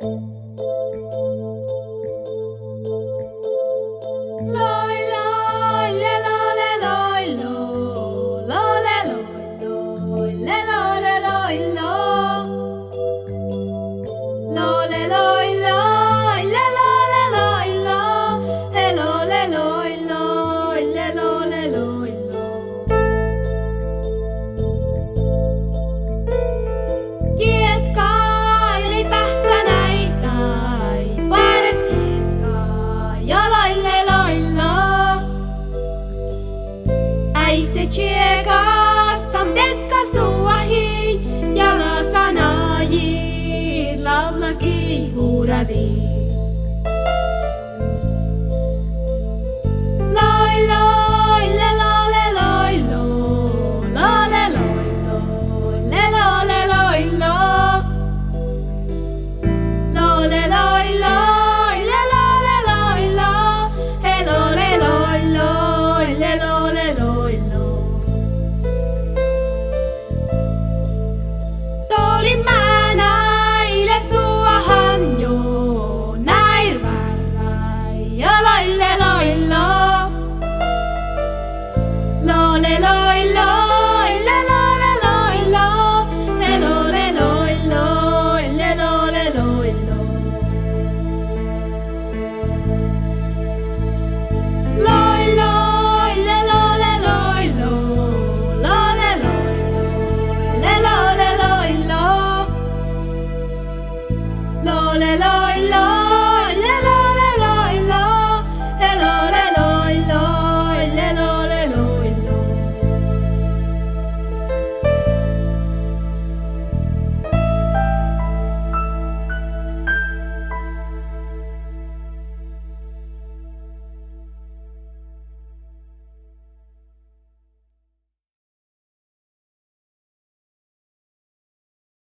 Loi loi le lo le loi lo le loi le lo le loi lo le loi loi le lo le loi lo le loi loi le lo le loi lo. Kietkai ei pähtsä näitai pares kietkai ja laille loilla. Äite tjeekastan pekka suahi ja lasanajir laulaki huuradi. Loi loi le lo le loi lo le loi lo le lo le loi lo le loi loi le lo le loi lo le loi loi le lo le loi lo. Tuli mä näille suahan jo näin varrai ja laille loi lo le loi loi le lo le loi lo le loi loi le lo le loi lo. Loi loi le lo le loi lo le loi le lo le loi lo le loi loi.